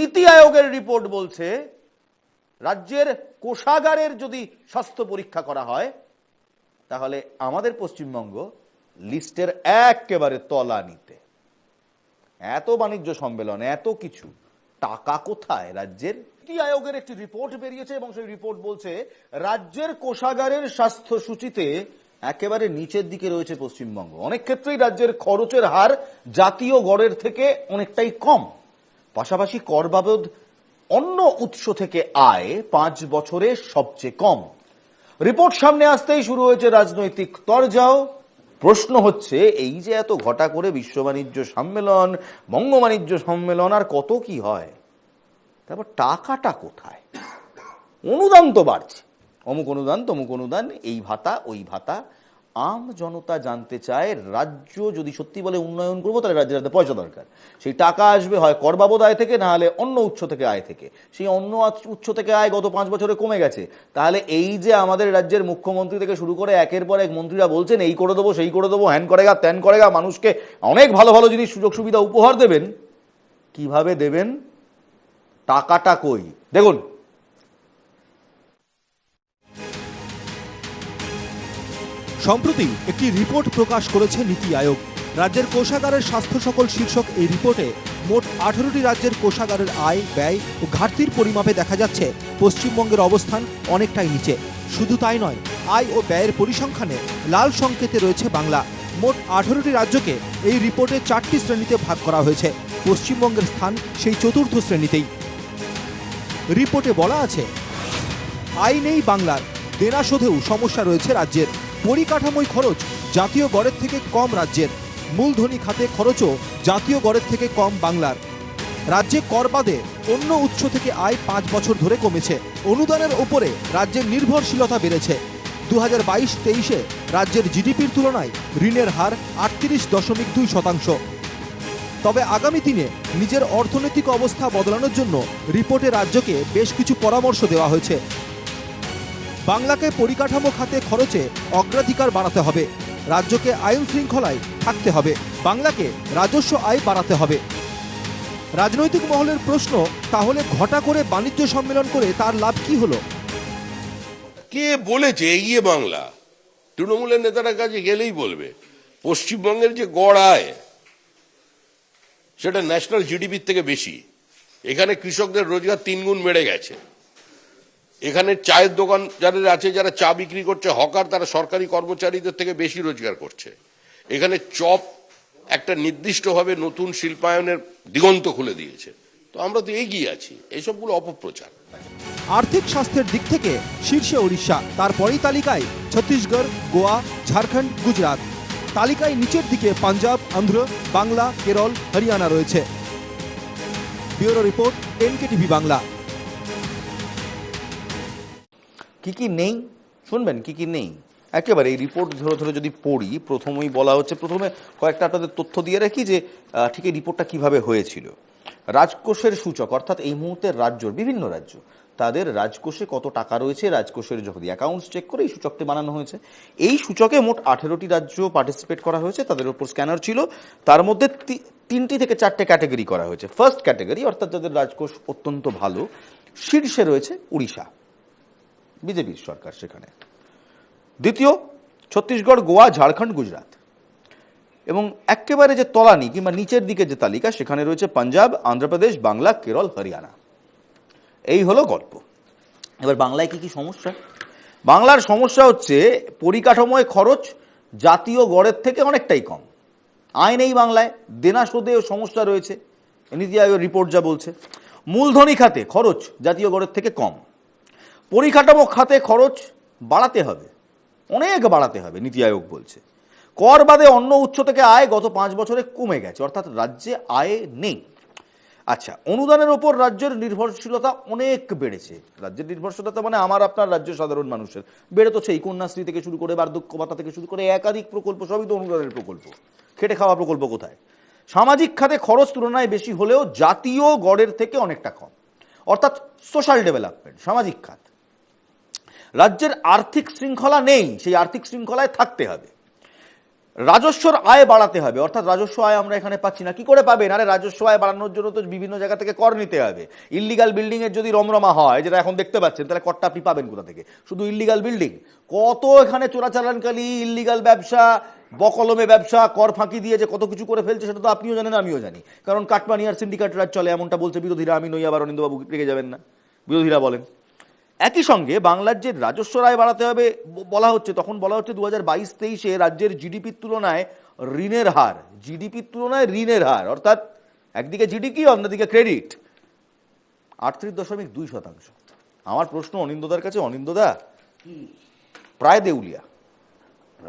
নীতি আয়োগের রিপোর্ট বলছে রাজ্যের কোষাগারের যদি স্বাস্থ্য পরীক্ষা করা হয় তাহলে আমাদের পশ্চিমবঙ্গ লিস্টের একেবারে তলানিতে। এত বাণিজ্য সম্মেলন, এত কিছু, টাকা কোথায় রাজ্যের? নীতি আয়োগের একটি রিপোর্ট বেরিয়েছে এবং সেই রিপোর্ট বলছে রাজ্যের কোষাগারের স্বাস্থ্য সূচিতে একেবারে নিচের দিকে রয়েছে পশ্চিমবঙ্গ। অনেক ক্ষেত্রেই রাজ্যের খরচের হার জাতীয় গড়ের থেকে অনেকটাই কম। পাশাপাশি কর বাবদ অন্য উৎস থেকে আয় 5 বছরে সবচেয়ে কম। রিপোর্ট সামনে আসতেই শুরু হয়েছে রাজনৈতিক তরজাও। প্রশ্ন হচ্ছে, এই যে এত ঘটা করে বিশ্ব বাণিজ্য সম্মেলন, বঙ্গ বাণিজ্য সম্মেলন, আর কত কি হয়, তারপর টাকাটা কোথায়? অনুদান তো বাড়ছে, অমুক অনুদান তমুক অনুদান, এই ভাতা ওই ভাতা। আম জনতা জানতে চায়, রাজ্য যদি সত্যি বলে উন্নয়ন করবো তাহলে রাজ্যের হাতে পয়সা দরকার। সেই টাকা আসবে হয় কর বাবদ আয় থেকে, না হলে অন্য উৎস থেকে আয় থেকে। সেই অন্য উৎস থেকে আয় গত 5 বছরে কমে গেছে। তাহলে এই যে আমাদের রাজ্যের মুখ্যমন্ত্রী থেকে শুরু করে একের পর এক মন্ত্রীরা বলছেন এই করে দেবো সেই করে দেবো, হ্যান করেগা ত্যান করেগা, মানুষকে অনেক ভালো ভালো জিনিস সুযোগ সুবিধা উপহার দেবেন, কিভাবে দেবেন? টাকাটা কই? দেখুন, সম্প্রতি একটি রিপোর্ট প্রকাশ করেছে নীতি আয়োগ। রাজ্যের কোষাগারের স্বাস্থ্য সকল শীর্ষক এই রিপোর্টে মোট 18টি রাজ্যের কোষাগারের আয়, ব্যয় ও ঘাটতির পরিমাপে দেখা যাচ্ছে পশ্চিমবঙ্গের অবস্থান অনেকটাই নিচে। শুধু তাই নয়, আয় ও ব্যয়ের পরিসংখ্যানে লাল সংকেতে রয়েছে বাংলা। মোট 18টি রাজ্যকে এই রিপোর্টে 4টি শ্রেণীতে ভাগ করা হয়েছে। পশ্চিমবঙ্গের স্থান সেই 4র্থ শ্রেণীতেই। রিপোর্টে বলা আছে, আয় নেই বাংলার, দেনা শোধেও সমস্যা রয়েছে রাজ্যের। পরিকাঠামোয় খরচ জাতীয় গড়ের থেকে কম রাজ্যের। মূলধনী খাতে খরচও জাতীয় গড়ের থেকে কম বাংলার। রাজ্যে কর বাদে অন্য উৎস থেকে আয় 5 বছর ধরে কমেছে। অনুদানের ওপরে রাজ্যের নির্ভরশীলতা বেড়েছে। 2022-23-এ রাজ্যের জিডিপির তুলনায় ঋণের হার 38.2%। তবে আগামী দিনে নিজের অর্থনৈতিক অবস্থা বদলানোর জন্য রিপোর্টে রাজ্যকে বেশ কিছু পরামর্শ দেওয়া হয়েছে। বাংলাকে পরিকাঠামো খাতে খরচে অগ্রাধিকার বাড়াতে হবে। রাজ্যকে আইন শৃঙ্খলায় থাকতে হবে। বাংলাকে রাজস্ব আয় বাড়াতে হবে। রাজনৈতিক মহলের প্রশ্ন, তাহলে ঘটা করে বাণিজ্য সম্মেলন করে তার লাভ কি হলো? কে বলেছে এগিয়ে বাংলা? তৃণমূলের নেতারা কাছে গেলেই বলবে পশ্চিমবঙ্গের যে গড় আয় সেটা ন্যাশনাল জিডিপির থেকে বেশি। এখানে কৃষকদের রোজগার 3 গুণ বেড়ে গেছে। এখানে চায়ের দোকান যাদের আছে, যারা চা বিক্রি করছে, হকার, তারা সরকারি কর্মচারীদের থেকে বেশি রোজগার করছে। এখানে চপ একটা নির্দিষ্টভাবে নতুন শিল্পায়নের দিগন্ত খুলে দিয়েছে। তো আমরা তো এগিয়ে আছি। এইসবগুলো অপপ্রচার। আর্থিক স্বাস্থ্যের দিক থেকে শীর্ষে ওড়িশা, তারপরেই তালিকায় ছত্তিশগড়, গোয়া, ঝাড়খণ্ড, গুজরাট। তালিকায় নিচের দিকে পাঞ্জাব, অন্ধ্র, বাংলা, কেরল, হরিয়ানা রয়েছে। Bureau report, NKTV Bangla. কি কি নেই শুনবেন, কি কি নেই একেবারে এই রিপোর্ট ধরে ধরে যদি পড়ি। প্রথমেই বলা হচ্ছে, প্রথমে কয়েকটা আপনাদের তথ্য দিয়ে রাখি যে ঠিক এই রিপোর্টটা কিভাবে হয়েছিল। রাজকোষের সূচক, অর্থাৎ এই মুহূর্তে রাজ্যর বিভিন্ন রাজ্য তাদের রাজকোষে কত টাকা রয়েছে, রাজকোষের যদি অ্যাকাউন্টস চেক করে এই সূচকটি বানানো হয়েছে। এই সূচকে মোট 18টি রাজ্য পার্টিসিপেট করা হয়েছে, তাদের উপর স্ক্যানার ছিল। তার মধ্যে 3টি থেকে 4টে ক্যাটাগরি করা হয়েছে। ফার্স্ট ক্যাটাগরি, অর্থাৎ যাদের রাজকোষ অত্যন্ত ভালো, শীর্ষে রয়েছে উড়িষ্যা, বিজেপির সরকার সেখানে। দ্বিতীয় ছত্তিশগড়, গোয়া, ঝাড়খণ্ড, গুজরাট। এবং একেবারে যে তলানি কিংবা নিচের দিকে যে তালিকা, সেখানে রয়েছে পাঞ্জাব, অন্ধ্রপ্রদেশ, বাংলা, কেরল, হরিয়ানা। এই হলো গল্প। এবার বাংলায় কি কি সমস্যা? বাংলার সমস্যা হচ্ছে পরিকাঠামোয় খরচ জাতীয় গড়ের থেকে অনেকটাই কম। আয় নেই বাংলায়, দেনা শোধেও সমস্যা রয়েছে, নীতি আয়োগের রিপোর্ট যা বলছে। মূলধনী খাতে খরচ জাতীয় গড়ের থেকে কম। পরিকাঠামো খাতে খরচ বাড়াতে হবে, অনেক বাড়াতে হবে, নীতি আয়োগ বলছে। কর বাদে অন্য উৎস থেকে আয় গত 5 বছরে কমে গেছে, অর্থাৎ রাজ্যে আয় নেই। আচ্ছা, অনুদানের ওপর রাজ্যের নির্ভরশীলতা অনেক বেড়েছে। রাজ্যের নির্ভরশীলতা মানে আমার আপনার রাজ্য সাধারণ মানুষের বেড়ে তো সেই কন্যাশ্রী থেকে শুরু করে বার্ধক্য ভাতা থেকে শুরু করে একাধিক প্রকল্প, সবই তো অনুদানের প্রকল্প। খেটে খাওয়া প্রকল্প কোথায়? সামাজিক খাতে খরচ তুলনায় বেশি হলেও জাতীয় গড়ের থেকে অনেকটা কম, অর্থাৎ সোশ্যাল ডেভেলপমেন্ট, সামাজিক খাত। রাজ্যের আর্থিক শৃঙ্খলা নেই, সেই আর্থিক শৃঙ্খলায় থাকতে হবে। রাজস্বর আয় বাড়াতে হবে, অর্থাৎ রাজস্ব আয় আমরা এখানে পাচ্ছি না। কি করে পাবেন? আরে রাজস্ব আয় বাড়ানোর জন্য তো বিভিন্ন জায়গা থেকে কর নিতে হবে। ইল্লিগাল বিল্ডিং এর যদি রমরমা হয়, যেটা এখন দেখতে পাচ্ছেন, তাহলে করটা আপনি পাবেন কোথা থেকে? শুধু ইল্লিগাল বিল্ডিং, কত এখানে চোরাচালানকারী, ইল্লিগাল ব্যবসা, বকলমে ব্যবসা, কর ফাঁকি দিয়ে যে কত কিছু করে ফেলছে, সেটা তো আপনিও জানেন, আমিও জানি। কারণ কাটমানিয়ার সিন্ডিকেট রাজ চলে, এমনটা বলছে বিরোধীরা। আমি নই, আবার অনিন্দবাবু রেগে যাবেন না, বিরোধীরা বলেন। একই সঙ্গে বাংলার যে রাজস্ব আয় বাড়াতে হবে বলা হচ্ছে, তখন বলা হচ্ছে 2022-23-এ রাজ্যের জিডিপির তুলনায় ঋণের হার, জিডিপির তুলনায় ঋণের হার, অর্থাৎ একদিকে জিডিপি অন্যদিকে ক্রেডিট 38.2%। আমার প্রশ্ন অনিন্দদার কাছে, অনিন্দদা প্রায় দেউলিয়া।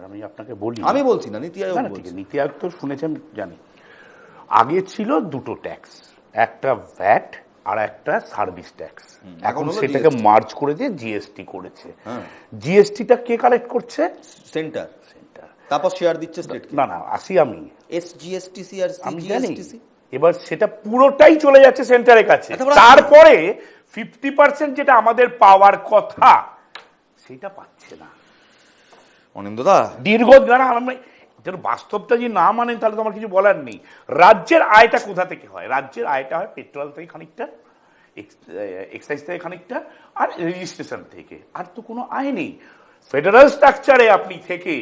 আমি আপনাকে বলি, আমি বলছি না, নীতি আয়োগ বলছে। নীতি আয়োগ তো শুনেছেন, জানি। আগে ছিল দুটো ট্যাক্স, একটা ভ্যাট আর একটা সার্ভিস ট্যাক্স। এখন সেটাকে মার্জ করে দিয়ে জিএসটি করেছে। জিএসটিটা কে কালেক্ট করছে? সেন্টার। তারপর শেয়ার দিচ্ছে স্টেট। না না, আসি আমি এসজিএসটিসি আর আমি জানি। সিজিএসটিসি। এবার সেটা পুরোটাই চলে যাচ্ছে সেন্টারের কাছে। তারপরে 50% যেটা আমাদের পাওয়ার কথা সেটা পাচ্ছে না অনিন্দদা। দীর্ঘ বাস্তবটা যদি না মানেন তাহলে তো আমার কিছু বলার নেই। রাজ্যের আয়টা কোথা থেকে হয়? রাজ্যের আয়টা হয় পেট্রোল থেকে খানিকটা, এক্সাইজ থেকে খানিকটা, আর রেজিস্ট্রেশন থেকে। আর তো কোনো আয় নেই। ফেডারেল স্ট্রাকচারে আপনি থেকে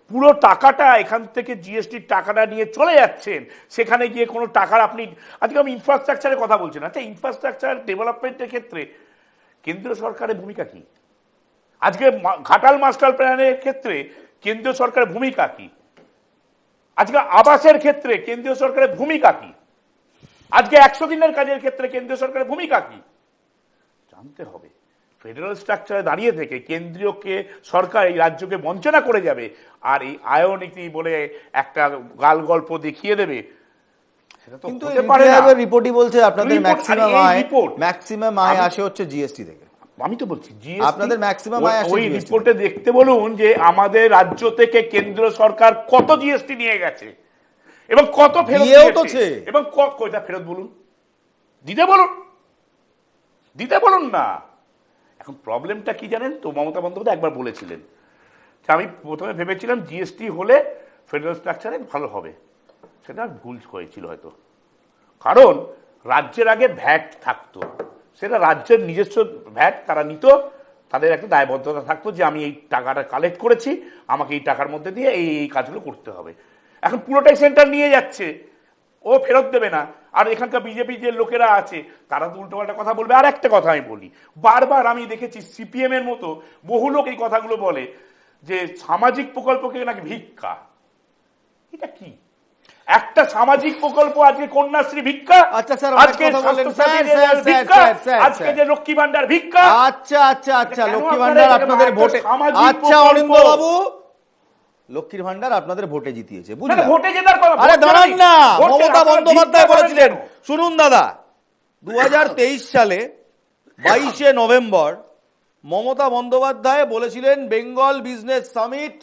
পুরো টাকাটা এখান থেকে জিএসটির টাকাটা নিয়ে চলে যাচ্ছেন, সেখানে গিয়ে কোনো টাকার আপনি, আজকে আমি ইনফ্রাস্ট্রাকচারের কথা বলছি না। আচ্ছা, ইনফ্রাস্ট্রাকচার ডেভেলপমেন্টের ক্ষেত্রে কেন্দ্রীয় সরকারের ভূমিকা কি? আজকে ঘাটাল মাস্টার প্ল্যানের ক্ষেত্রে কেন্দ্রীয় সরকারের ভূমিকা কি? আজকে আবাসের ক্ষেত্রে কেন্দ্রীয় সরকারের ভূমিকা কি? আজকে 100 দিনের কাজের ক্ষেত্রে কেন্দ্রীয় সরকারের ভূমিকা কি জানতে হবে। ফেডারেল স্ট্রাকচারে দাঁড়িয়ে থেকে কেন্দ্রীয়কে সরকার এই রাজ্যকে বঞ্চনা করে যাবে, আর এই আয় নীতি বলে একটা গাল গল্প দেখিয়ে দেবে, সেটা তো হতে পারে না। রিপোর্টই বলছে আপনাদের ম্যাক্সিমাম আয় আসে হচ্ছে জিএসটি থেকে। আমি তো বলছি আপনাদের ম্যাক্সিমাম আয় আসে। ওই রিপোর্টে দেখতে বলুন যে আমাদের রাজ্য থেকে কেন্দ্র সরকার কত জিএসটি নিয়ে গেছে এবং কত ফেরত দিয়েছে, এবং কয়টা ফেরত বলুন, দিতে বলুন না। এখন প্রবলেমটা কি জানেন তো? মমতা বন্দ্যোপাধ্যায় একবার বলেছিলেন যে আমি প্রথমে ভেবেছিলাম জিএসটি হলে ফেডারেল স্ট্রাকচারে ভালো হবে। সেটা ভুল হয়েছিল হয়তো, কারণ রাজ্যের আগে ভ্যাট থাকতো, সেটা রাজ্যের নিজস্ব ভ্যাট তারা নিত, তাদের একটা দায়বদ্ধতা থাকতো যে আমি এই টাকাটা কালেক্ট করেছি, আমাকে এই টাকার মধ্যে দিয়ে এই কাজগুলো করতে হবে। এখন পুরোটাই সেন্টার নিয়ে যাচ্ছে, ও ফেরত দেবে না। আর এখানকার বিজেপি যে লোকেরা আছে তারা তো উল্টোপাল্টা কথা বলবে। আর একটা কথা আমি বলি, বারবার আমি দেখেছি সিপিএম এর মতো বহু লোক এই কথাগুলো বলে যে সামাজিক প্রকল্পকে নাকি ভিক্ষা। এটা কি? একটা সামাজিক প্রকল্প আজকে কন্যাশ্রী ভিক্ষা, আচ্ছা স্যার, আজকে ভিক্ষা, আজকে যে লক্ষ্মী ভান্ডার ভিক্ষা। আচ্ছা আচ্ছা আচ্ছা, লক্ষ্মী ভান্ডার আপনাদের ভোটে, আচ্ছা অনিন্দ বাবু, লক্ষ্মীর ভান্ডার আপনাদের ভোটে জিতিয়েছে, বুঝলেন? ভোটে জেতার কথা। আরে দাঁড়ান না, মমতা বন্দ্যোপাধ্যায় বলেছিলেন, শুনুন দাদা, 2023 সালে 22শে নভেম্বর মমতা বন্দ্যোপাধ্যায় বলেছিলেন বেঙ্গল বিজনেস সামিট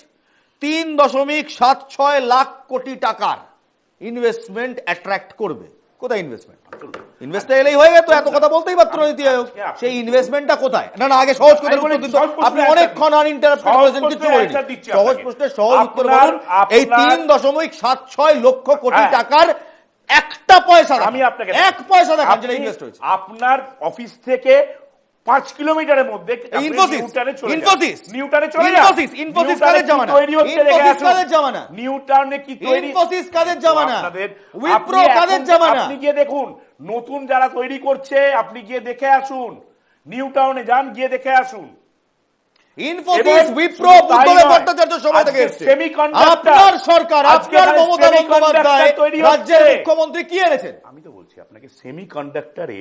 3.76 লাখ কোটি টাকার ইনভেস্টমেন্ট অ্যাট্রাক্ট করবে। কোথায় ইনভেস্টমেন্ট? ইনভেস্টটা এলেই হয়ে গেল, এত কথা বলতেই পারতো না নীতি আয়োগ। সেই ইনভেস্টমেন্টটা কোথায়? না না, আগে সহজ কথা উত্তর দিন। আপনি অনেকক্ষণ আনইন্টারাপ্টেড করেছেন, কিছু বলেন। সহজ প্রশ্নের সহজ উত্তর বলুন। এই 3.76 লক্ষ কোটি টাকার একটা পয়সা, আমি আপনাকে 1 পয়সা দেখান যেটা ইনভেস্ট হয়েছে। আপনার অফিস থেকে 5 কিলোমিটারের মধ্যে ইনফোসিস কাদের জামানা? নিউটাউনে কি তৈরি? ইনফোসিস কাদের জামানা? উইপ্রো কাদের জামানা? আপনি গিয়ে দেখুন, নতুন যারা তৈরি করছে আপনি গিয়ে দেখে আসুন, নিউটাউনে যান, গিয়ে দেখে আসুন। ইনফোসিস, উইপ্রো, বুদ্ধদেব ভট্টাচার্য সময় থেকে এসেছে। আপনার সরকার, আপনার মমতা বন্দ্যোপাধ্যায় রাজ্যের মুখ্যমন্ত্রী কি এনেছেন? আমি তো বলছি আপনাকে সেমিকন্ডাক্টরে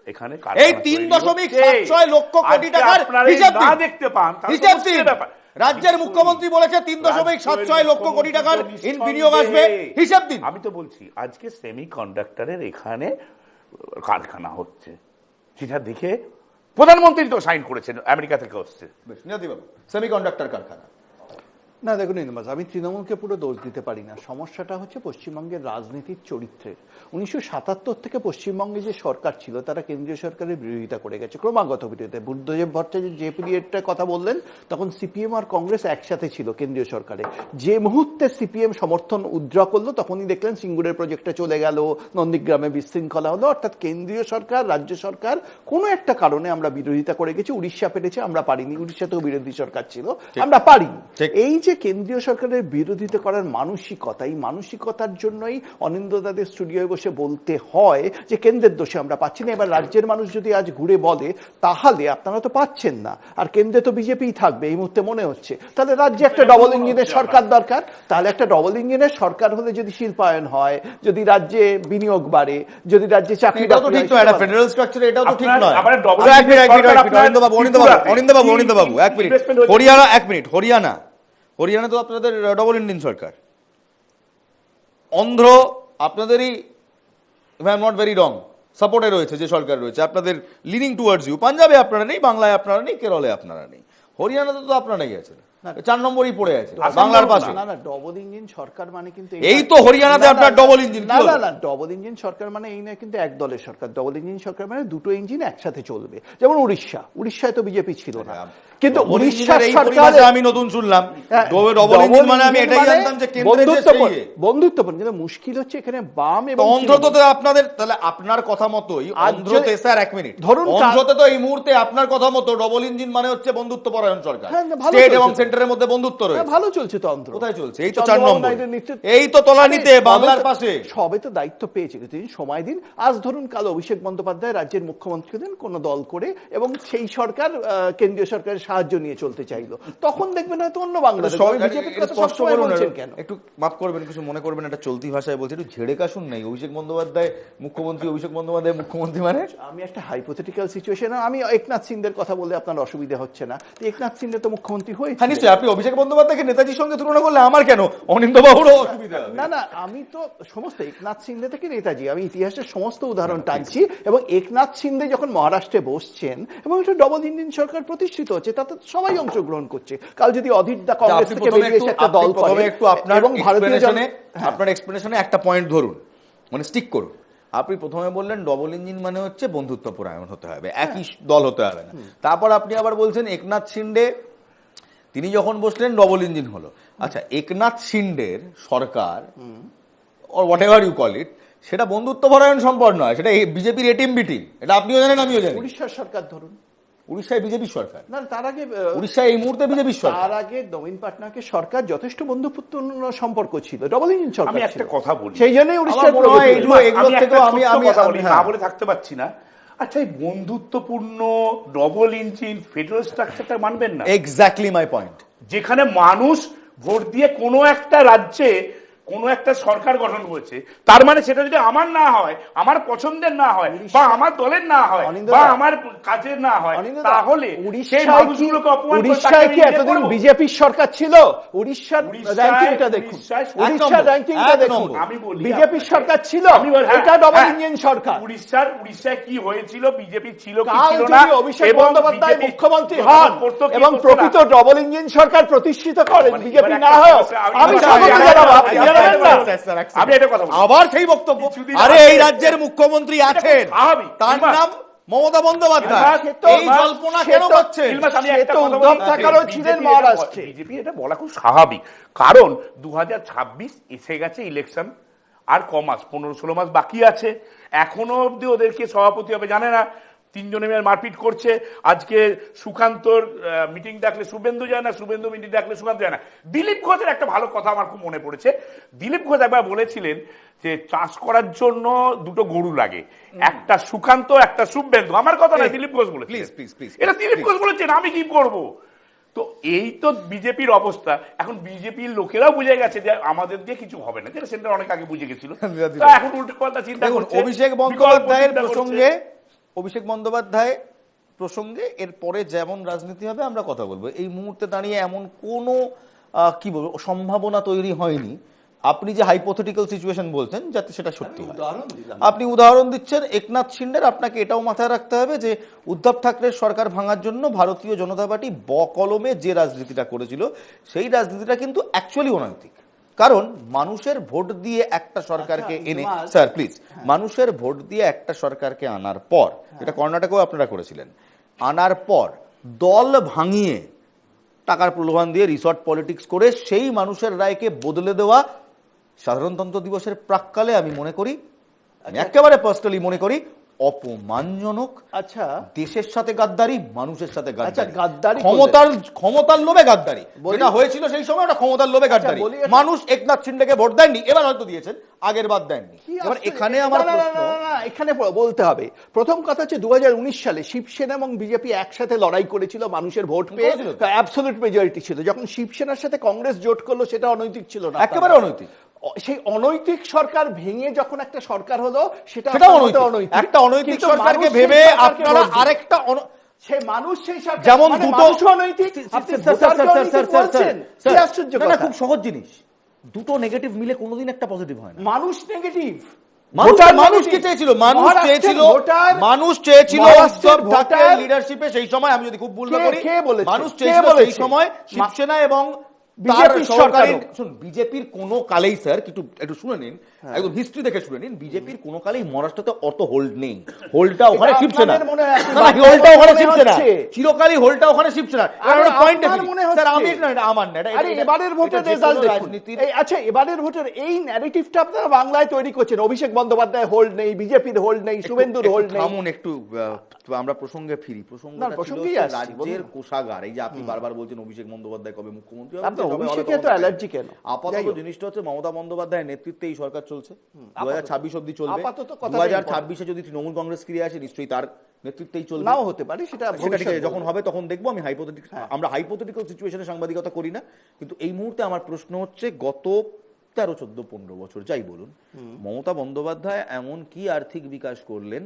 এখানে এই 3.76 লক্ষ কোটি টাকার হিসাব না দেখতে পান, হিসাব দিন। রাজ্যের মুখ্যমন্ত্রী বলেছে 3.76 লক্ষ কোটি টাকার বিনিয়োগ আসবে, হিসাব দিন। আমি তো বলছি আজকে সেমিকন্ডাক্টরের এখানে কারখানা হচ্ছে, যেটা দেখে প্রধানমন্ত্রী তো সাইন করেছেন, আমেরিকা থেকে হচ্ছে সেমিকন্ডাক্টর কারখানা। না দেখুন ইনবাস, আমি তৃণমূলকে পুরো দোষ দিতে পারি না। সমস্যাটা হচ্ছে পশ্চিমবঙ্গের রাজনীতির চরিত্রের। 1977 থেকে পশ্চিমবঙ্গে যে সরকার ছিল তারা কেন্দ্রীয় সরকারের বিরোধিতা করে গেছে, ক্রমাগত বিরোধিতা। বুদ্ধদেব ভট্টাচার্য যে পিরিয়ডটা কথা বললেন তখন সিপিএম আর কংগ্রেস একসাথে ছিল কেন্দ্রীয় সরকারে। যে মুহূর্তে সিপিএম সমর্থন উদ্র করলো তখনই দেখলেন সিঙ্গুরের প্রজেক্টটা চলে গেল, নন্দীগ্রামে বিশৃঙ্খলা হলো। অর্থাৎ কেন্দ্রীয় সরকার, রাজ্য সরকার কোনো একটা কারণে আমরা বিরোধিতা করে গেছি। উড়িষ্যা পেরেছে, আমরা পারিনি। উড়িষ্যাতেও বিরোধী সরকার ছিল, আমরা পারিনি। এই যে কেন্দ্রীয় সরকারের বিরোধিতা করার মানসিকতা, এই মানসিকতার জন্যই অনিন্দ্যদাদের স্টুডিওয় বসে বলতে হয় যে কেন্দ্রের দোষে আমরা পাচ্ছি না। এবার রাজ্যের মানুষ যদি আজ ঘুরে বলে তাহলে আপনারা তো পাচ্ছেন না, আর কেন্দ্রে তো বিজেপি থাকবে এই মুহূর্তে মনে হচ্ছে, তাহলে রাজ্যে একটা ডবল ইঞ্জিনের সরকার দরকার। তাহলে একটা ডবল ইঞ্জিনের সরকার হলে যদি শিল্পায়ন হয়, যদি রাজ্যে বিনিয়োগ বাড়ে, যদি রাজ্যে চাকরি, এটাও তো ঠিক নয়, এটা ফেডারেল স্ট্রাকচারে এটাও তো ঠিক নয়। আপনার double এক মিনিট, এক মিনিট, এক মিনিট, অনিন্দ্যবাবু, এক মিনিট। হরিয়ানা, এক মিনিট, হরিয়ানা তো আপনাদের ডবল ইঞ্জিন সরকার। অন্ধ্র আপনাদেরই, if I am not very wrong, সাপোর্টে রয়েছে, যে সরকার রয়েছে আপনাদের লিনিং টুয়ার্ডস ইউ। পাঞ্জাবে আপনারা নেই, বাংলায় আপনারা নেই, কেরলে আপনারা নেই, হরিয়ানাতে তো আপনারাই আছেন, 4 নম্বরই পড়ে আছে বাংলার পাশে। না না, ডবল ইঞ্জিন সরকার মানে কিন্তু এই তো হরিয়ানাতে আপনার ডবল ইঞ্জিন। না না না, ডবল ইঞ্জিন সরকার মানে এই নয় কিন্তু এক দলের সরকার। ডবল ইঞ্জিন সরকার মানে দুটো ইঞ্জিন একসাথে চলবে। যেমন উড়িষ্যায় তো বিজেপি ছিল না, কিন্তু উড়িষ্যার সরকার, আমি নতুন শুনলাম ডবল ইঞ্জিন মানে আমি এটাই জানতাম যে কেন্দ্রে বন্ধুত্বপূর্ণ। কিন্তু মুশকিল হচ্ছে এখানে বাম এবং অন্ধ্রতে তো আপনাদের, তাহলে আপনার কথা মতোই অন্ধ্রতে, স্যার এক মিনিট, ধরুন অন্ধ্রতে তো এই মুহূর্তে আপনার কথা মতো ডবল ইঞ্জিন মানে হচ্ছে বন্ধুত্বপরায়ণ সরকার, স্টেট এবং সেন্টারের মধ্যে বন্ধুত্ব রয়েছে। ভালো চলছে তো অন্ধ্র। কোথায় চলছে? এই তো 4 নম্বর, এই তো তলানিতে বাংলার পাশে। সবে তো দায়িত্ব পেয়েছে, তিনি সময় দিন। আজ ধরুন কাল অভিষেক বন্দ্যোপাধ্যায় রাজ্যের মুখ্যমন্ত্রী হলেন কোন দল করে, এবং সেই সরকার কেন্দ্রীয় সরকারের সাহায্য নিয়ে চলতে চাইলো, তখন দেখবেন হয়তো অন্য বাংলাদেশ। একটু মাফ করবেন, কিছু মনে করবেন, একটা চলতি ভাষায় বলছি, একটু ঝেড়ে কাশুন নাই। অভিষেক বন্দ্যোপাধ্যায় মুখ্যমন্ত্রী, অভিষেক বন্দ্যোপাধ্যায় মুখ্যমন্ত্রী মানে? আমি একটা হাইপোথেটিক্যাল সিচুয়েশন, আমি একনাথ সিন্ডের কথা বললে আপনার অসুবিধা হচ্ছে না? একনাথ সিন্ডে তো মুখ্যমন্ত্রী হয়েছে। হ্যাঁ নিশ্চয়ই, আপনি অভিষেক বন্দ্যোপাধ্যায়কে নেতাজির সঙ্গে তুলনা করলে আমার কেন অনিন্দ্যবাবুরও অসুবিধা? না না, আমি তো সমস্ত একনাথ সিন্ডে থেকে নেতাজি, আমি ইতিহাসের সমস্ত উদাহরণ টানছি। এবং একনাথ সিন্ডে যখন মহারাষ্ট্রে বসছেন এবং একটা ডবল ইঞ্জিন সরকার প্রতিষ্ঠিত হচ্ছে, তাতে সবাই অংশগ্রহণ করছে। কাল যদি অধীর দা কংগ্রেস থেকে বেরিয়ে এসে একটা দল করে, একটু আপনার আপনার এক্সপ্লেনেশনে একটা পয়েন্ট ধরুন, মানে স্টিক করুন। আপনি প্রথমে বললেন ডবল ইঞ্জিন মানে হচ্ছে বন্ধুত্বপরায়ণ হতে হবে, একই দল হতে হবে না। তারপর আপনি আবার বলছেন একনাথ শিন্ডে তিনি যখন বসলেন ডবল ইঞ্জিন হলো। আচ্ছা, একনাথ শিন্ডের সরকার or whatever you call it, সেটা বন্ধুত্বপরায়ণ সম্পর্ক নয়, সেটা বিজেপির এটিএম বিটিম। এটা আপনিও জানেন, আমিও জানি। উড়িষ্যার সরকার ধরুন, উড়িষ্যায় বিজেপির সরকার। না তার আগে উড়িষ্যায় এই মুহূর্তে বিজেপির সরকার। তার আগে নবীন পাটনায়কের সরকার যথেষ্ট বন্ধুত্বপূর্ণ সম্পর্ক ছিল, ডবল ইঞ্জিন সরকার। আমি একটা কথা বলি, সেই জন্যই উড়িষ্যার না বলে থাকতে পারছি না। আচ্ছা, এই বন্ধুত্বপূর্ণ ডবল ইঞ্জিন ফেডারেল স্ট্রাকচারটা মানবেন না? Exactly my point. যেখানে মানুষ ভোট দিয়ে কোনো একটা রাজ্যে কোন একটা সরকার গঠন করেছে, তার মানে সেটা যদি আমার না হয়, আমার পছন্দের না হয়, বা আমার দলের না হয়, বা আমার কাজের না হয়, তাহলে সেই মানুষগুলোকে অপমান করে উড়িষ্যায় কি এতদিন বিজেপির সরকার ছিল? উড়িষ্যার র্যাঙ্কিংটা দেখুন, উড়িষ্যার র্যাঙ্কিংটা দেখুন, আমি বলি বিজেপির সরকার ছিল, এটা ডবল ইঞ্জিন সরকার। উড়িষ্যায় কি হয়েছিল, বিজেপি ছিল কি ছিল না, অভিষেক বন্দ্যোপাধ্যায় মুখ্যমন্ত্রী হন এবং প্রকৃত ডবল ইঞ্জিন সরকার প্রতিষ্ঠিত করেন, বিজেপি না হয়, আমি স্বাগত জানাবো। আমি একটা কথা বলি, আবার সেই বক্তব্য। আরে এই রাজ্যের মুখ্যমন্ত্রী আছেন, তার নাম মমতা বন্দ্যোপাধ্যায়, এই জল্পনা কেন করছেন? উদ্ধব ঠাকরেও ছিলেন মহারাষ্ট্রে। বিজেপি এটা বলা খুব স্বাভাবিক, কারণ 2026 এসে গেছে, ইলেকশন আর কমাস 15-16 মাস বাকি আছে। এখনো অব্দি ওদেরকে সভাপতি হবে জানে না, 3 জনে মিলে মারপিট করছে। আজকে সুকান্তর মিটিং ডাকলে শুভেন্দু যায় না, শুভেন্দু মিটিং ডাকলে সুকান্ত যায় না। দিলীপ ঘোষের একটা ভালো কথা আমার খুব মনে পড়েছে। দিলীপ ঘোষ একবার বলেছিলেন যে চাষ করার জন্য দুটো গরু লাগে, একটা সুকান্ত, একটা শুভেন্দু। আমার কথা না, দিলীপ ঘোষ বলেছে। এটা দিলীপ ঘোষ বলেছেন, আমি কি করব? তো এই তো বিজেপির অবস্থা। এখন বিজেপির লোকেরাও বুঝে গেছে যে আমাদের দিয়ে কিছু হবে না, যেটা সেন্টার অনেক আগে বুঝে গেছিল। এখন উল্টো পাল্টা চিন্তা করছে। অভিষেক বন্দ্যোপাধ্যায়ের প্রসঙ্গে, অভিষেক বন্দ্যোপাধ্যায় প্রসঙ্গে এরপরে যেমন রাজনীতি হবে আমরা কথা বলবো। এই মুহূর্তে দাঁড়িয়ে এমন কোনো কি বলবো সম্ভাবনা তৈরি হয়নি আপনি যে হাইপোথেটিক্যাল সিচুয়েশন বলছেন যাতে সেটা সত্যি হয়, উদাহরণ দিলাম। আপনি উদাহরণ দিচ্ছেন একনাথ শিন্ডের। আপনাকে এটাও মাথায় রাখতে হবে যে উদ্ধব ঠাকরের সরকার ভাঙার জন্য ভারতীয় জনতা পার্টি বকলমে যে রাজনীতিটা করেছিল সেই রাজনীতিটা কিন্তু অ্যাকচুয়ালি অনৈতিক। কারণ মানুষের ভোট দিয়ে একটা সরকারকে এনে, স্যার প্লিজ, মানুষের ভোট দিয়ে একটা সরকারকে আনার পর, এটা কর্ণাটকেও আপনারা করেছিলেন, আনার পর দল ভাঙিয়ে টাকার প্রলোভন দিয়ে রিসর্ট পলিটিক্স করে সেই মানুষের রায়কে বদলে দেওয়া সাধারণতন্ত্র দিবসের প্রাক্কালে আমি মনে করি, আমি একেবারে পার্সোনালি মনে করি অপমানজনক। আচ্ছা, দেশের সাথে গাদ্দারি, মানুষের সাথে গাদ্দারি, গাদ্দারি ক্ষমতার লোভে গাদ্দারি। যেটা হয়েছিল সেই সময় ওটা ক্ষমতার লোভে গাদ্দারি। বলি, মানুষ একনাথ শিন্ডেকে ভোট দেননি, এবার হয়তো দিয়েছেন, আগের বার দেননি। এবার এখানে আমার প্রশ্ন, এখানে বলতে হবে, প্রথম কথা হচ্ছে 2019 সালে শিবসেনা এবং বিজেপি একসাথে লড়াই করেছিল, মানুষের ভোট পেয়ে অ্যাবসলিউট মেজরিটি ছিল। যখন শিবসেনার সাথে কংগ্রেস জোট করলো সেটা অনৈতিক ছিল না, একেবারে অনৈতিক। সেই অনৈতিক সরকার ভেঙে যখন একটা সরকার হলো সেটা অনৈতিক। একটা অনৈতিক সরকারকে ভেবে আপনারা আরেকটা সেই মানুষ, সেই সরকার যেমন দুটো অনৈতিক, আপনি ভোটারকে অনৈতিক বলছেন, কি আশ্চর্য কথা। খুব সহজ জিনিস, দুটো নেগেটিভ মিলে কোনোদিন একটা পজিটিভ হয় না। মানুষ নেগেটিভ, মানুষ কি চেয়েছিল? মানুষ চেয়েছিল উদ্ধব ঠাকরের লিডারশিপে সেই সময়, আমি যদি খুব ভুল না করি, মানুষ চেয়েছিল সেই সময় শিবসেনা এবং বিজেপির কোন কালেই, স্যার একটু শুনে নিন, একদম হিস্ট্রি দেখে শুনে নিন, বিজেপির কোন কালেই মহারাষ্ট্রতে অত হোল্ড নেই। হোল্ডটা ওখানে শিবসেনা, হোল্ডটা ওখানে শিবসেনা, চিরকালই হোল্ডটা ওখানে শিবসেনা। পয়েন্ট স্যার, আমি আমার না, এবারের ভোটের রেজাল্ট রাজনীতির। আচ্ছা, এবারের ভোটের এই ন্যারেটিভটা আপনারা বাংলায় তৈরি করছেন, অভিষেক বন্দ্যোপাধ্যায় হোল্ড নেই, বিজেপির হোল্ড নেই, শুভেন্দুর হোল্ড নেই। থামুন একটু, আমরা প্রসঙ্গে ফিরি। প্রসঙ্গে রাজ্যের কোষাগার, এই যে আপনি বারবার বলছেন অভিষেক বন্দ্যোপাধ্যায় কবে মুখ্যমন্ত্রী হবে, আপাতত জিনিসটা হচ্ছে মমতা বন্দ্যোপাধ্যায়ের নেতৃত্বে এই সরকার চলছে, 2026 অব্দি চলবে। 2026-এ যদি তৃণমূল কংগ্রেস ফিরে আসে নিশ্চয়ই তার নেতৃত্বেই চলবে, নাও হতে পারে, সেটা যখন হবে তখন দেখবো। আমি আমরা হাইপোথেটিক্যাল সিচুয়েশনে সাংবাদিকতা করি না, কিন্তু এই মুহূর্তে আমার প্রশ্ন হচ্ছে, গত 13, 14, 15 বছর যাই বলুন, মমতা বন্দ্যোপাধ্যায় এমন কি আর্থিক বিকাশ করলেন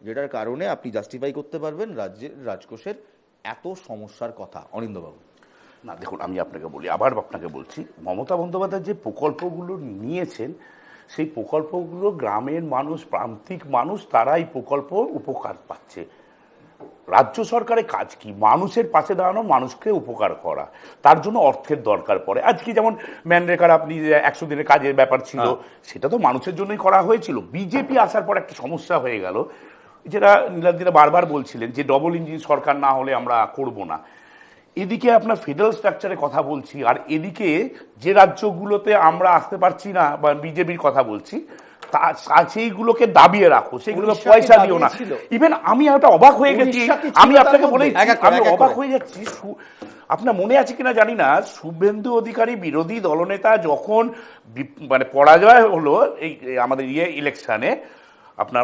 যেটার কারণে আপনি জাস্টিফাই করতে পারবেন রাজ্যের রাজকোষের এত সমস্যার কথা? অনিন্দ্যবাবু। না দেখুন, আমি আপনাকে বলি, আবার আপনাকে বলছি, মমতা বন্দ্যোপাধ্যায় যে প্রকল্পগুলো নিয়েছেন সেই প্রকল্পগুলো গ্রামের মানুষ, প্রান্তিক মানুষ, তারা এই প্রকল্প উপকার পাচ্ছে। রাজ্য সরকারের কাজ কি? মানুষের পাশে দাঁড়ানো, মানুষকে উপকার করা, তার জন্য অর্থের দরকার পড়ে। আজকে যেমন ম্যানরেগার আপনি 100 দিনের কাজের ব্যাপার ছিল, সেটা তো মানুষের জন্যই করা হয়েছিল। বিজেপি আসার পর একটা সমস্যা হয়ে গেল, যেটা নীলাদ্রিরা বারবার বলছিলেন যে ডবল ইঞ্জিন সরকার না হলে আমরা করব না। এদিকে আপনার ফেডারেল স্ট্রাকচারে কথা বলছি, আর এদিকে যে রাজ্যগুলোতে আমরা আসতে পারছি না বা বিজেপির কথা বলছি, সেইগুলোকে দাবিয়ে রাখো, সেগুলোকে পয়সা দিও না। ইভেন আমি একটা অবাক হয়ে গেছি, আমি আপনাকে বলে, আমি অবাক হয়ে যাচ্ছি। আপনার মনে আছে কিনা জানি না, শুভেন্দু অধিকারী বিরোধী দলনেতা যখন মানে পরাজয় হলো এই আমাদের ইলেকশনে, আপনার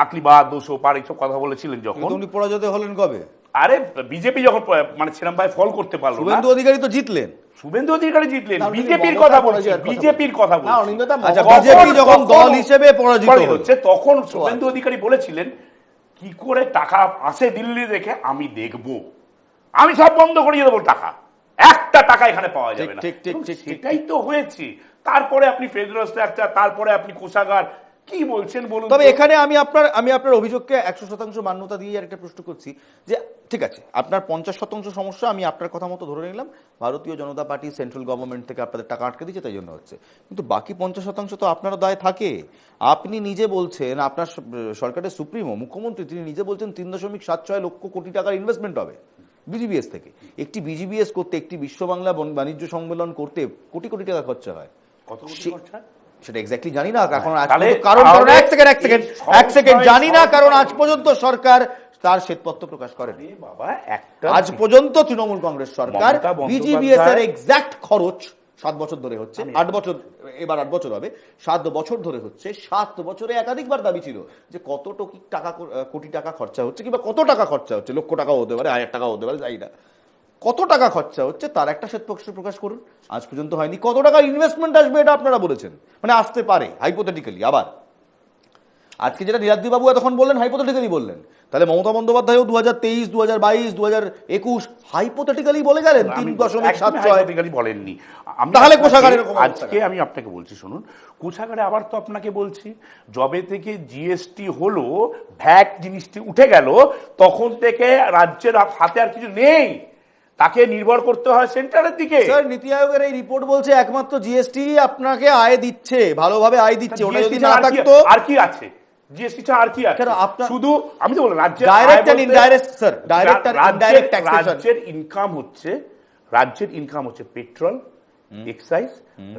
আকলিবাদ 200 পার এইসব কথা বলেছিলেন, যখন উনি পরাজিত হলেন কবে? আরে বিজেপি যখন মানে সেরকম ভাই ফল করতে পারলো, শুভেন্দু অধিকারী তো জিতলেন, শুভেন্দু অধিকারী জিতলেন, বিজেপির কথা বলছি, বিজেপির কথা বলছি। আচ্ছা, বিজেপি যখন দল হিসেবে পরাজিত হচ্ছে, তখন শুভেন্দু অধিকারী বলেছিলেন কি করে টাকা আসে দিল্লি থেকে আমি দেখব, আমি সব বন্ধ করিয়ে দেবো, টাকা একটা টাকা এখানে পাওয়া যাবে না। সেটাই তো হয়েছে। তারপরে আপনি ফেডারেল স্ট্রাকচার, তারপরে আপনি কোষাগার, কি বলছেন বলুন। তবে এখানে আমি আপনার অভিযোগকে 100% মান্যতা দিয়ে আর একটা প্রশ্ন করছি যে ঠিক আছে, আপনার 50% সমস্যা আমি আপনার কথা মতো ধরে নিলাম, ভারতীয় জনতা পার্টি সেন্ট্রাল গভর্নমেন্ট থেকে আপনাদের টাকা আটকে দিচ্ছে তাই জন্য হচ্ছে, কিন্তু বাকি 50% তো আপনারও দায় থাকে। আপনি নিজে বলছেন, আপনার সরকারের সুপ্রিমো মুখ্যমন্ত্রী তিনি নিজে বলছেন 3.76 লক্ষ কোটি টাকার ইনভেস্টমেন্ট হবে বিজিবিএস থেকে। একটি বিজিবিএস করতে, একটি বিশ্ব বাংলা বাণিজ্য সম্মেলন করতে কোটি কোটি টাকা খরচা হয়। কত কোটি খরচা সেটা এক্স্যাক্টলি জানি না, কারণ এক সেকেন্ড জানি না, কারণ আজ পর্যন্ত সরকার তার শ্বেতপত্র প্রকাশ করেনি। আজ পর্যন্ত তৃণমূল কংগ্রেস সরকার বিজিবিএস এর এক্স্যাক্ট খরচ 7 বছর ধরে হচ্ছে, 8 বছর, এবার 8 বছর হবে, 7 বছর ধরে হচ্ছে। 7 বছরে একাধিকবার দাবি ছিল যে কত কোটি টাকা খরচা হচ্ছে, কিংবা কত টাকা খরচা হচ্ছে, লক্ষ টাকাও হতে পারে, 1000 টাকাও হতে পারে, যাই না, কত টাকা খরচা হচ্ছে তার একটা শ্বেতপত্র প্রকাশ করুন। আজ পর্যন্ত হয়নি। কত টাকা ইনভেস্টমেন্ট আসবে এটা আপনারা বলেছেন, মানে আসতে পারে হাইপোথেটিক্যালি। আবার আজকে যেটা নীলাদ্রি বাবু এতক্ষণ বললেন হাইপোথেটিক্যালি বললেন, তাহলে মমতা বন্দ্যোপাধ্যায়ও 2023, 2022, 2021 হাইপোথেটিক্যালি বলে গেলেন 3.76। hypothetically বলেননি। আমি তাহলে আপনাকে- কোষাগারের এরকম অবস্থা আজকে আমি আপনাকে বলছি শুনুন, কোষাগারে আবার তো আপনাকে বলছি, যবে থেকে জিএসটি হলো, ভ্যাট জিনিসটি উঠে গেল, তখন থেকে রাজ্যের হাতে আর কিছু নেই, তাকে নির্ভর করতে হয় সেন্টারের দিকে। স্যার নীতি আয়োগের এই রিপোর্ট বলছে একমাত্র জিএসটি আপনাকে আয় দিচ্ছে, ভালোভাবে আয় দিচ্ছে। ওটা যদি না থাকতো আর কি আছে? জিএসটি ছাড়া আর কি আছে? কেন আপনার- শুধু আমি তো বললাম রাজ্যের ডাইরেক্ট আয় এন্ড বলতে- ইনডাইরেক্ট স্যার, ডাইরেক্ট আর ইনডাইরেক্ট ট্যাক্সেশন। রাজ্যের ইনকাম হচ্ছে পেট্রোল, এক্সাইজ,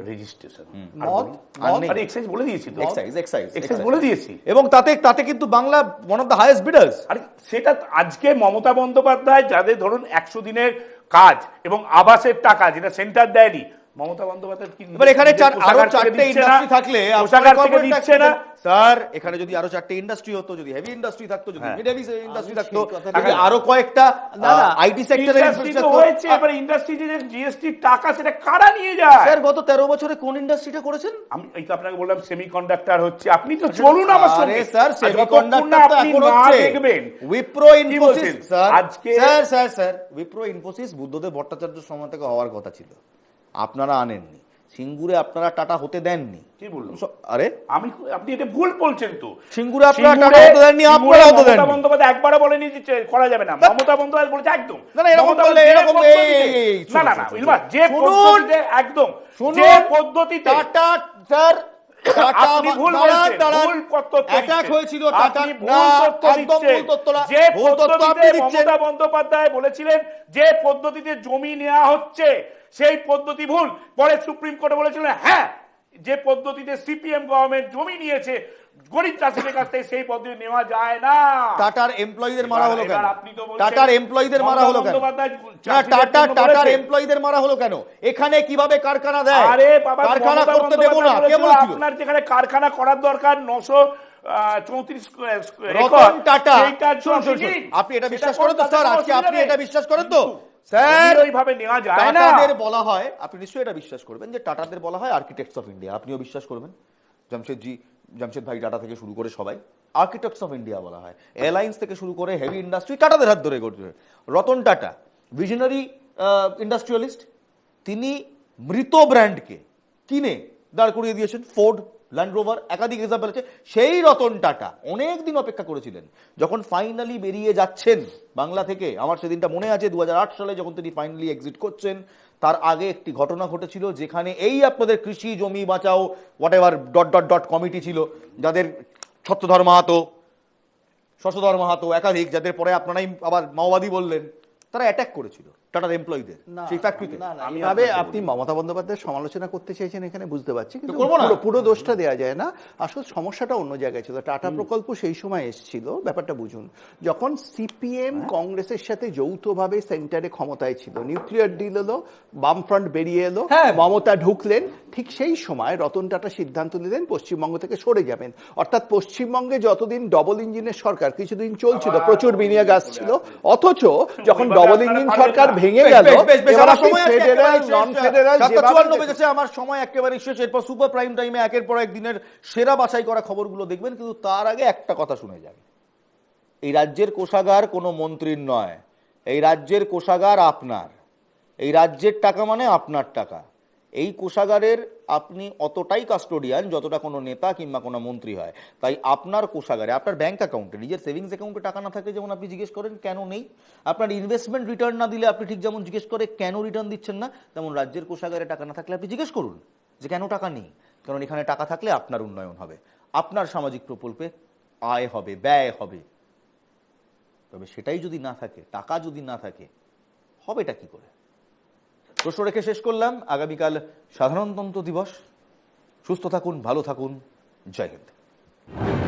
রেজিস্ট্রেশন, মদ, আর এক্সাইজ বলে দিয়েছি তো, এক্সাইজ এক্সাইজ বলে দিয়েছি। এবং তাতে কিন্তু Bangla one of the highest bidders. আর সেটা আজকে মমতা বন্দ্যোপাধ্যায় যাদের ধরুন 100 দিনের কাজ এবং আবাসের টাকা যেটা সেন্টার দেয়নি, মমতা বন্দ্যোপাধ্যায় কি এবার এখানে নিজের আরো কোষাগার থেকে 4টে দিচ্ছে না? ইন্ডাস্ট্রি থাকলে কোষাগার থেকে দিচ্ছে না। স্যার এখানে যদি আরো 4টে ইন্ডাস্ট্রি হতো, যদি হেভি ইন্ডাস্ট্রি থাকতো, যদি হ্যাঁ। মিড হেভি ইন্ডাস্ট্রি থাকতো, সেই কথাটা- যদি আরো কয়েকটা না, না, আইটি সেক্টরে ইন্ডাস্ট্রি তো হয়েছে, এবার ইন্ডাস্ট্রি যে জিএসটি টাকা সেটা কারা নিয়ে যায়? স্যার গত 13 বছরে কোন ইন্ডাস্ট্রিটা করেছেন? আমি এই তো আপনাকে বললাম সেমিকন্ডাক্টর হচ্ছে, আপনি তো চলুন আমার আরে সঙ্গে। স্যার আর যতক্ষণ সেমিকন্ডাক্টর না তো আপনি এখন না হচ্ছে দেখবেন উইপ্রো কি ইনফোসিস। বলছেন? স্যার আজকে স্যার উইপ্রো ইনফোসিস বুদ্ধদেব ভট্টাচার্যের সময় থেকে হওয়ার কথা ছিল, আপনারা আনেননি। সিঙ্গুরে আপনারা টাটা হতে দেননি। কি বললাম? আরে আপনি এটা ভুল বলছেন তো। সিঙ্গুরে আপনারা টাটা সিঙ্গুরে- হতে দেননি, সিঙ্গুরে আপনারা হতে মমতা দেননি। বন্দ্যোপাধ্যায় একবারও বলেনি যে করা যাবে না। মমতা বন্দ্যোপাধ্যায় বলেছে একদম। না, না, এরকম মমতা বললে যে এরকম পদ্ধতিতে- এই, না না না শুনুন, ইলমা, যে শুনুন, পদ্ধতিতে একদম যে পদ্ধতিতে টাটা স্যার আপনি ভুল বলছেন, ভুল তথ্য অ্যাটাক দিচ্ছেন। হয়েছিল টাটা, আপনি না ভুল তথ্য একদম দিচ্ছেন। ভুল তথ্য না, যে ভুল তথ্য আপনি পদ্ধতিতে দিচ্ছেন। মমতা বন্দ্যোপাধ্যায় বলেছিলেন যে পদ্ধতিতে জমি নেওয়া হচ্ছে সেই পদ্ধতি ভুল, পরে সুপ্রিম কোর্টে বলেছিলেন হ্যাঁ, যে পদ্ধতিতে সিপিএম গভর্নমেন্ট জমি নিয়েছে গরিব চাষিদের কাছ থেকে সেই পদ্ধতি নেওয়া যায় না। টাটার এমপ্লয়ীদের মারা হলো কেন? এবার আপনি তো বলছেন টাটার এমপ্লয়ীদের মারা হলো কেন? বন্দ্যোপাধ্যায় না চাষিদের জন্য টাটার বলেছে। এমপ্লয়ীদের মারা হলো কেন? এখানে কিভাবে কারখানা দেয়? আরে বাবা, কারখানা মমতা করতে দেব না, কে বন্দ্যোপাধ্যায় বলেছিল? আপনার যেখানে কারখানা করার দরকার 934 রতন টাটা, সেইটার শুনুন, জন্য শুনুন, আপনি এটা সেটা বিশ্বাস করেন তো কোনো স্যার? তাদের আজকে আপনি অসুবিধা এটা নেই। বিশ্বাস করেন তো কিন্তু স্যার? জমি ওইভাবে নেওয়া যায় না। টাটাদের বলা হয়, আপনি নিশ্চয়ই এটা বিশ্বাস করবেন যে টাটাদের বলা হয় আর্কিটেক্টস অফ ইন্ডিয়া। আপনিও বিশ্বাস করবেন, জামশেদ ভাই টাটা থেকে শুরু করে সবাই আর্কিটেক্টস অফ ইন্ডিয়া বলা হয়। এয়ারলাইন্স থেকে শুরু করে হেভি ইন্ডাস্ট্রি টাটাদের হাত ধরে করছে। রতন টাটা ভিশনারি ইন্ডাস্ট্রিয়ালিস্ট, তিনি মৃত ব্র্যান্ডকে কিনে দাঁড় করিয়ে দিয়েছেন। ফোর্ড, ল্যান্ড রোভার, একাধিক এক্সাম্পল আছে। সেই রতন টাটা অনেক দিন অপেক্ষা করেছিলেন, যখন ফাইনালি বেরিয়ে যাচ্ছেন বাংলা থেকে। আমার সেদিনটা মনে আছে 2008 সালে যখন তিনি ফাইনালি এক্সিট করছেন। তার আগে একটি ঘটনা ঘটেছিল যেখানে এই আপনাদের কৃষি জমি বাঁচাও হোয়াটএভার ... কমিটি ছিল, যাদের ছত্রধর মাহাতো, শশধর মাহাতো, একাধিক, যাদের পরে আপনারাই আবার মাওবাদী বললেন, তারা অ্যাটাক করেছিল টাটার এমপ্লয়ীদের সেই ফ্যাক্টরিতে। এইভাবে আপনি মমতা বন্দ্যোপাধ্যায়ের সমালোচনা করতে চাইছেন এখানে, বুঝতে পারছি, কিন্তু করবো না। পুরো দোষটা দেওয়া যায় না। আসলে সমস্যাটা অন্য জায়গায় ছিল। টাটা প্রকল্প সেই সময় এসেছিল, ব্যাপারটা বুঝুন, যখন সিপিএম কংগ্রেসের সাথে যৌথভাবে সেন্টারে ক্ষমতায় ছিল। নিউক্লিয়ার ডিল হলো, বামফ্রন্ট বেরিয়ে এলো, মমতা ঢুকলেন। ঠিক সেই সময় রতন টাটা সিদ্ধান্ত নিলেন পশ্চিমবঙ্গ থেকে সরে যাবেন। অর্থাৎ পশ্চিমবঙ্গে যতদিন ডবল ইঞ্জিনের সরকার, কিছুদিন চলছিল, প্রচুর বিনিয়োগ আসছিল, অথচ যখন ডবল ইঞ্জিন সরকার ভেঙে গেল, এবার আপনি ফেডারেল নন ফেডারেল আমার সময় একেবারে শেষ। এরপর সুপার প্রাইম টাইমে একের পর এক দিনের সেরা বাছাই করা খবরগুলো দেখবেন, কিন্তু তার আগে একটা কথা শুনে যান। এই রাজ্যের কোষাগার কোনো মন্ত্রীর নয়, এই রাজ্যের কোষাগার আপনার। এই রাজ্যের টাকা মানে আপনার টাকা। এই কোষাগারের আপনি অতটাই কাস্টোডিয়ান যতটা কোনো নেতা কিংবা কোনো মন্ত্রী হয়। তাই আপনার কোষাগারে, আপনার ব্যাংক অ্যাকাউন্টে, নিজের সেভিংস অ্যাকাউন্টে টাকা না থাকলে যেমন আপনি জিজ্ঞেস করেন কেন নেই, আপনার ইনভেস্টমেন্ট রিটার্ন না দিলে আপনি ঠিক যেমন জিজ্ঞেস করে কেন রিটার্ন দিচ্ছেন না, তেমন রাজ্যের কোষাগারে টাকা না থাকলে আপনি জিজ্ঞেস করুন যে কেন টাকা নেই। কারণ এখানে টাকা থাকলে আপনার উন্নয়ন হবে, আপনার সামাজিক প্রকল্পে আয় হবে, ব্যয় হবে। তবে সেটাই যদি না থাকে, টাকা যদি না থাকে, হবেটা কি করে? প্রশ্ন রেখে শেষ করলাম। আগামীকাল সাধারণতন্ত্র দিবস। সুস্থ থাকুন, ভালো থাকুন, জয় হিন্দ।